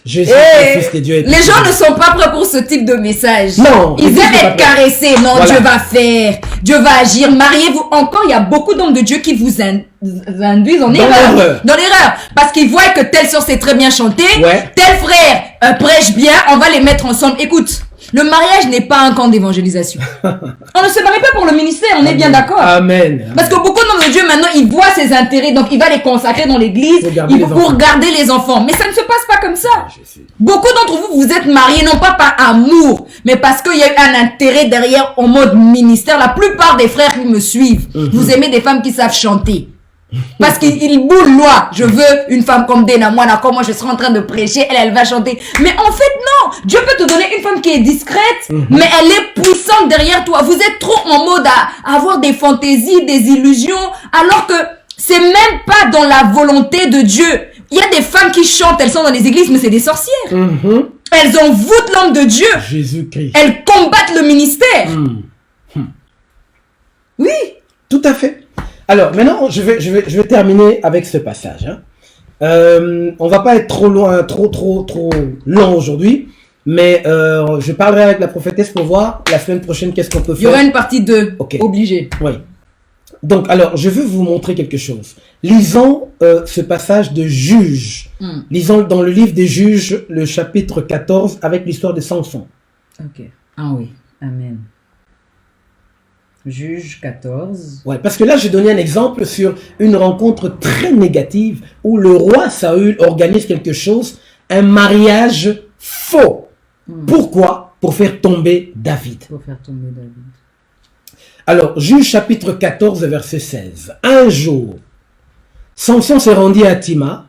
Jésus, le Fils de Dieu. Les gens ne sont pas prêts pour ce type de message. Non. Ils aiment être caressés. Non, Dieu va faire. Dieu va agir, mariez-vous. Encore, il y a beaucoup d'hommes de Dieu qui vous induisent en erreur. Dans l'erreur. Parce qu'ils voient que telle soeur sait très bien chanter, tel frère prêche bien, on va les mettre ensemble. Écoute, le mariage n'est pas un camp d'évangélisation. On ne se marie pas pour le ministère, on est bien d'accord. Amen. Parce que beaucoup d'hommes de Dieu, maintenant, ils voient ses intérêts, donc il va les consacrer dans l'église pour garder les enfants. Mais ça ne se passe pas comme ça. Beaucoup d'entre vous, vous êtes mariés, non pas par amour, mais parce qu'il y a eu un intérêt derrière en mode ministère. La plupart des frères qui me suivent, vous aimez des femmes qui savent chanter. Parce qu'il boule loi. Je veux une femme comme Dena Moana, comme moi je serai en train de prêcher, elle va chanter. Mais en fait non, Dieu peut te donner une femme qui est discrète, mais elle est puissante derrière toi. Vous êtes trop en mode à avoir des fantaisies, des illusions, alors que c'est même pas dans la volonté de Dieu. Il y a des femmes qui chantent, elles sont dans les églises, mais c'est des sorcières. Elles envoûtent l'homme de Dieu. Jésus-Christ. Elles combattent le ministère. Oui. Tout à fait. Alors, maintenant, je vais terminer avec ce passage. On va pas être trop loin, trop long aujourd'hui, mais je parlerai avec la prophétesse pour voir la semaine prochaine qu'est-ce qu'on peut faire. Il y aura une partie 2, obligé. Oui. Donc, alors, je veux vous montrer quelque chose. Lisons ce passage de Juges. Lisons dans le livre des Juges, le chapitre 14, avec l'histoire de Samson. Ok. Ah oui. Amen. Juge 14. Ouais, parce que là, j'ai donné un exemple sur une rencontre très négative où le roi Saül organise quelque chose, un mariage faux. Pourquoi? Pour faire tomber David. Alors, Juge chapitre 14, verset 16. Un jour, Samson s'est rendu à Timna,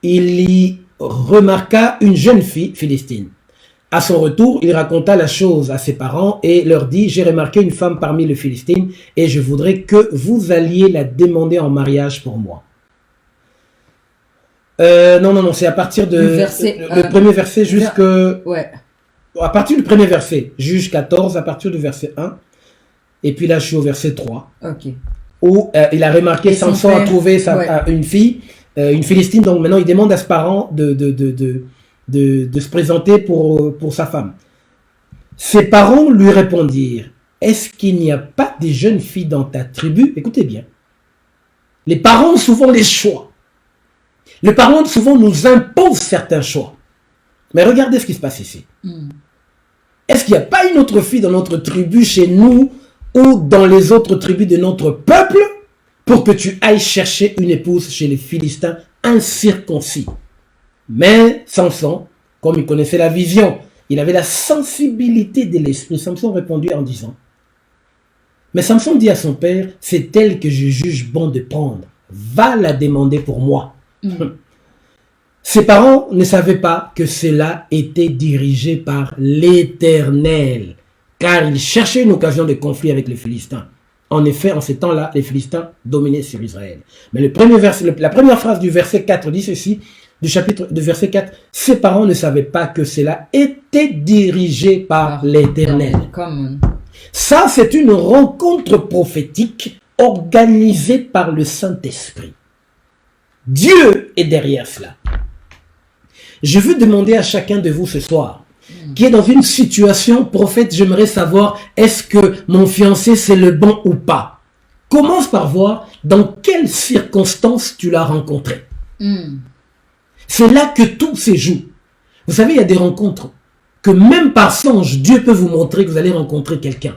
il y remarqua une jeune fille philistine. À son retour, il raconta la chose à ses parents et leur dit « J'ai remarqué une femme parmi les Philistines et je voudrais que vous alliez la demander en mariage pour moi. » Non, c'est à partir de le premier verset jusque... Ouais. À partir du premier verset, Juge 14, à partir du verset 1. Et puis là, je suis au verset 3. Ok. Où il a remarqué, Samson a trouvé une fille, une Philistine, donc maintenant il demande à ses parents de se présenter pour sa femme. Ses parents lui répondirent, est-ce qu'il n'y a pas des jeunes filles dans ta tribu? Écoutez bien. Les parents ont souvent les choix. Les parents souvent nous imposent certains choix. Mais regardez ce qui se passe ici. Est-ce qu'il n'y a pas une autre fille dans notre tribu chez nous ou dans les autres tribus de notre peuple pour que tu ailles chercher une épouse chez les Philistins incirconcis? Mais Samson, comme il connaissait la vision, il avait la sensibilité de l'esprit. Samson répondit en disant, mais Samson dit à son père, c'est elle que je juge bon de prendre. Va la demander pour moi. Ses parents ne savaient pas que cela était dirigé par l'Éternel, car ils cherchaient une occasion de conflit avec les Philistins. En effet, en ces temps-là, les Philistins dominaient sur Israël. Mais la première phrase du verset 4 dit ceci, du chapitre de verset 4, ses parents ne savaient pas que cela était dirigé par l'Éternel. Ça, c'est une rencontre prophétique organisée par le Saint-Esprit. Dieu est derrière cela. Je veux demander à chacun de vous ce soir, qui est dans une situation, prophète, j'aimerais savoir, est-ce que mon fiancé c'est le bon ou pas? Commence par voir dans quelles circonstances tu l'as rencontré. C'est là que tout se joue. Vous savez, il y a des rencontres que même par songe, Dieu peut vous montrer que vous allez rencontrer quelqu'un.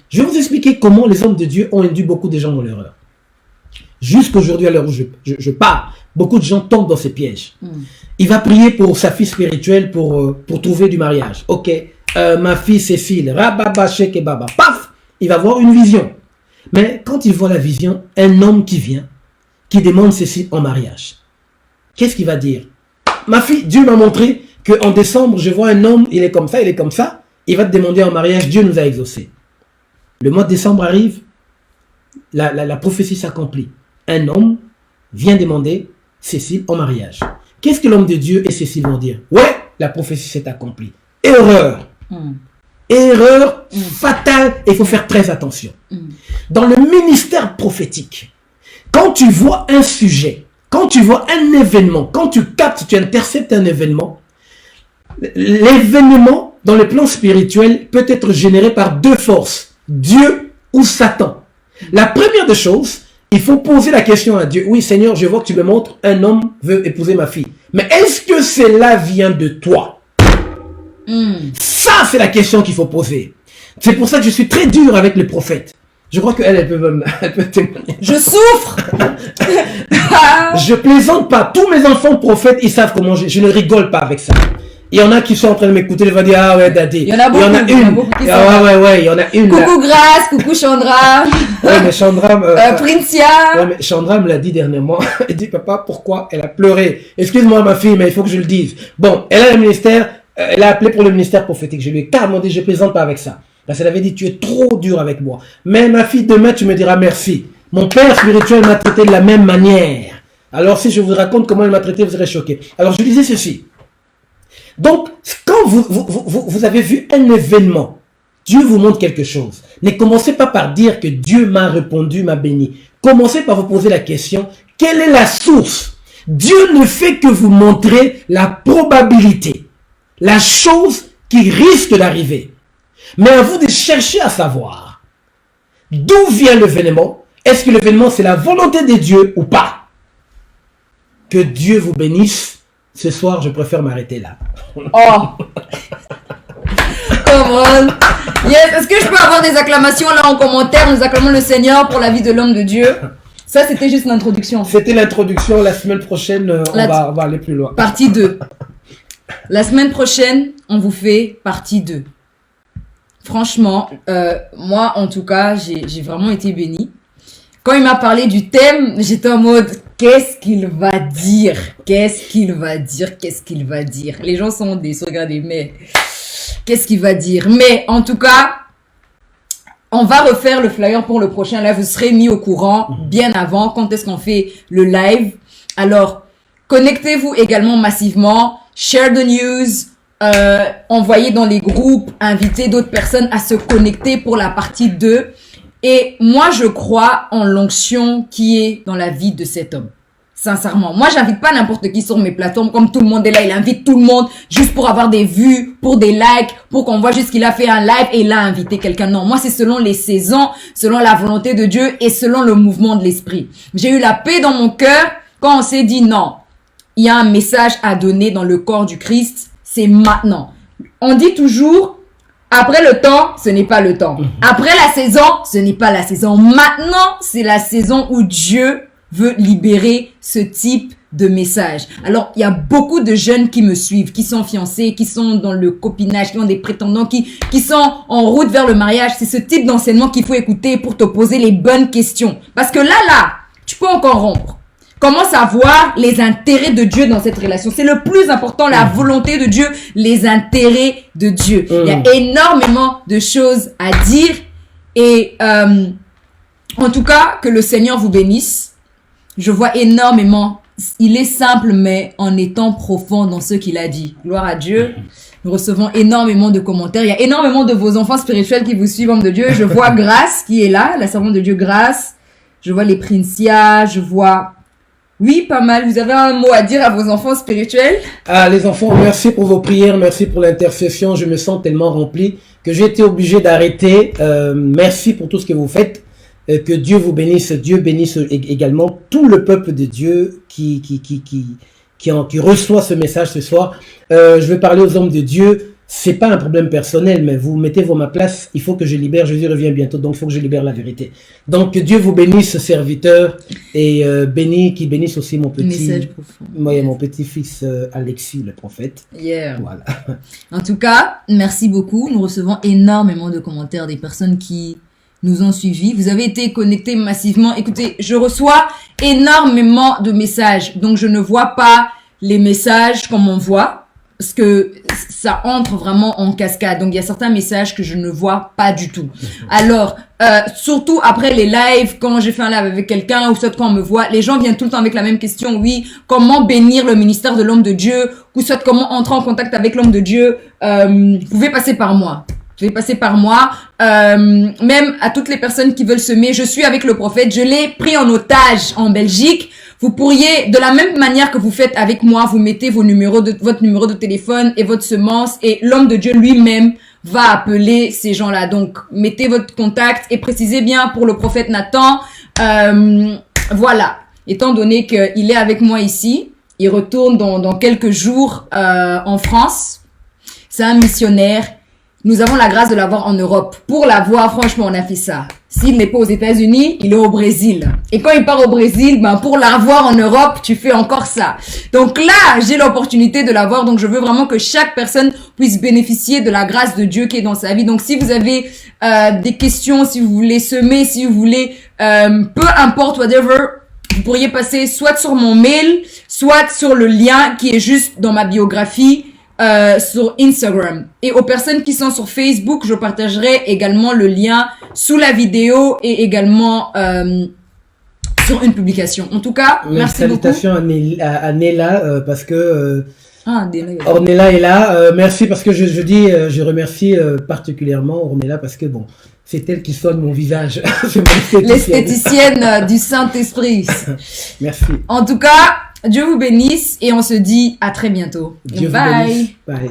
Je vais vous expliquer comment les hommes de Dieu ont induit beaucoup de gens dans l'erreur. Jusqu'aujourd'hui, à l'heure où je parle, beaucoup de gens tombent dans ces pièges. Il va prier pour sa fille spirituelle pour trouver du mariage. Ok, ma fille Cécile, rababa, sheke, baba, paf, il va voir une vision. Mais quand il voit la vision, un homme qui vient, qui demande Cécile en mariage. Qu'est-ce qu'il va dire? Ma fille, Dieu m'a montré qu'en décembre, je vois un homme, il est comme ça, il est comme ça, il va te demander en mariage, Dieu nous a exaucés. Le mois de décembre arrive, la prophétie s'accomplit. Un homme vient demander Cécile en mariage. Qu'est-ce que l'homme de Dieu et Cécile vont dire? Ouais, la prophétie s'est accomplie. Erreur. Erreur fatale. Il faut faire très attention. Dans le ministère prophétique, quand tu vois un sujet, quand tu vois un événement, quand tu captes, tu interceptes un événement, l'événement dans le plan spirituel, peut être généré par deux forces, Dieu ou Satan. La première des choses, il faut poser la question à Dieu. Oui, Seigneur, je vois que tu me montres, un homme veut épouser ma fille. Mais est-ce que cela vient de toi? Ça, c'est la question qu'il faut poser. C'est pour ça que je suis très dur avec les prophètes. Je crois qu'elle peut témoigner. Je souffre. Je plaisante pas. Tous mes enfants prophètes, ils savent comment je ne rigole pas avec ça. Il y en a qui sont en train de m'écouter, ils vont dire, ah ouais, daddy. Il y en a beaucoup. Il y en a une. Il y en a une. Coucou Grace, coucou Chandra. Ouais, mais Chandra, Princia. Ouais, mais Chandra me l'a dit dernièrement. Elle dit, papa, pourquoi elle a pleuré? Excuse-moi, ma fille, mais il faut que je le dise. Bon, elle a le ministère, elle a appelé pour le ministère prophétique. Je lui ai carrément dit, je plaisante pas avec ça. Parce qu'elle avait dit, tu es trop dur avec moi. Mais ma fille, demain, tu me diras merci. Mon père spirituel m'a traité de la même manière. Alors, si je vous raconte comment elle m'a traité, vous serez choqués. Alors, je disais ceci. Donc, quand vous avez vu un événement, Dieu vous montre quelque chose. Ne commencez pas par dire que Dieu m'a répondu, m'a béni. Commencez par vous poser la question, quelle est la source? Dieu ne fait que vous montrer la probabilité, la chose qui risque d'arriver. Mais à vous de chercher à savoir d'où vient l'événement. Est-ce que l'événement c'est la volonté de Dieu ou pas? Que Dieu vous bénisse. Ce soir, je préfère m'arrêter là. Oh. Come on. Yes. Est-ce que je peux avoir des acclamations là en commentaire? Nous acclamons le Seigneur pour la vie de l'homme de Dieu. Ça, c'était juste l'introduction. C'était l'introduction. La semaine prochaine, on va aller plus loin. Partie 2. La semaine prochaine, on vous fait partie 2. Franchement, moi, en tout cas, j'ai vraiment été bénie. Quand il m'a parlé du thème, j'étais en mode, qu'est-ce qu'il va dire? Qu'est-ce qu'il va dire? Qu'est-ce qu'il va dire? Les gens sont déçus, regardez, mais qu'est-ce qu'il va dire? Mais en tout cas, on va refaire le flyer pour le prochain live. Vous serez mis au courant bien avant quand est-ce qu'on fait le live. Alors, connectez-vous également massivement. Share the news. Envoyez dans les groupes. Invitez d'autres personnes à se connecter pour la partie 2. Et moi, je crois en l'onction qui est dans la vie de cet homme. Sincèrement. Moi, j'invite pas n'importe qui sur mes plateformes. Comme tout le monde est là, il invite tout le monde juste pour avoir des vues, pour des likes, pour qu'on voit juste qu'il a fait un live et il a invité quelqu'un. Non, moi, c'est selon les saisons, selon la volonté de Dieu et selon le mouvement de l'esprit. J'ai eu la paix dans mon cœur quand on s'est dit non. Il y a un message à donner dans le corps du Christ. C'est maintenant. On dit toujours, après le temps, ce n'est pas le temps. Après la saison, ce n'est pas la saison. Maintenant, c'est la saison où Dieu veut libérer ce type de message. Alors, il y a beaucoup de jeunes qui me suivent, qui sont fiancés, qui sont dans le copinage, qui ont des prétendants, qui sont en route vers le mariage. C'est ce type d'enseignement qu'il faut écouter pour te poser les bonnes questions. Parce que là, tu peux encore rompre. Commence à voir les intérêts de Dieu dans cette relation. C'est le plus important, la volonté de Dieu, les intérêts de Dieu. Il y a énormément de choses à dire. Et en tout cas, que le Seigneur vous bénisse. Je vois énormément. Il est simple, mais en étant profond dans ce qu'il a dit. Gloire à Dieu. Nous recevons énormément de commentaires. Il y a énormément de vos enfants spirituels qui vous suivent, homme de Dieu. Je vois Grâce qui est là, la servante de Dieu Grâce. Je vois les Princia, je vois... Oui, pas mal. Vous avez un mot à dire à vos enfants spirituels? Ah, les enfants, merci pour vos prières, merci pour l'intercession. Je me sens tellement rempli que j'ai été obligé d'arrêter. Merci pour tout ce que vous faites. Que Dieu vous bénisse. Dieu bénisse également tout le peuple de Dieu qui reçoit ce message ce soir. Je vais parler aux hommes de Dieu. C'est pas un problème personnel, mais vous mettez-vous à ma place. Il faut que je libère. Jésus revient bientôt, donc il faut que je libère la vérité. Donc que Dieu vous bénisse, serviteur, et qui bénisse aussi mon petit-fils Alexis, le prophète. Yeah. Voilà. En tout cas, merci beaucoup. Nous recevons énormément de commentaires des personnes qui nous ont suivis. Vous avez été connectés massivement. Écoutez, je reçois énormément de messages, donc je ne vois pas les messages comme on voit. Parce que ça entre vraiment en cascade. Donc, il y a certains messages que je ne vois pas du tout. Alors, surtout après les lives, quand j'ai fait un live avec quelqu'un ou soit quand on me voit, les gens viennent tout le temps avec la même question. Oui, comment bénir le ministère de l'homme de Dieu ou soit comment entrer en contact avec l'homme de Dieu. Vous pouvez passer par moi. Vous pouvez passer par moi. Même à toutes les personnes qui veulent semer, je suis avec le prophète. Je l'ai pris en otage en Belgique. vous pourriez, de la même manière que vous faites avec moi, vous mettez votre numéro de téléphone et votre semence, et l'homme de Dieu lui-même va appeler ces gens-là. Donc, mettez votre contact et précisez bien pour le prophète Nathan. Voilà. Étant donné qu'il est avec moi ici, il retourne dans quelques jours en France. C'est un missionnaire. Nous avons la grâce de l'avoir en Europe. Pour l'avoir, franchement, on a fait ça. S'il n'est pas aux États-Unis, il est au Brésil. Et quand il part au Brésil, pour l'avoir en Europe, tu fais encore ça. Donc là, j'ai l'opportunité de l'avoir. Donc je veux vraiment que chaque personne puisse bénéficier de la grâce de Dieu qui est dans sa vie. Donc si vous avez des questions, si vous voulez semer, si vous voulez, peu importe, whatever, vous pourriez passer soit sur mon mail, soit sur le lien qui est juste dans ma biographie. Sur Instagram. Et aux personnes qui sont sur Facebook, je partagerai également le lien sous la vidéo et également sur une publication. En tout cas, merci beaucoup. Salutations à Nella parce que Nella. Ornella est là. Merci parce que je remercie particulièrement Ornella parce que bon, c'est elle qui soigne mon visage. L'esthéticienne du Saint-Esprit. Merci. En tout cas, Dieu vous bénisse et on se dit à très bientôt. Dieu Bye. Vous bénisse. Bye.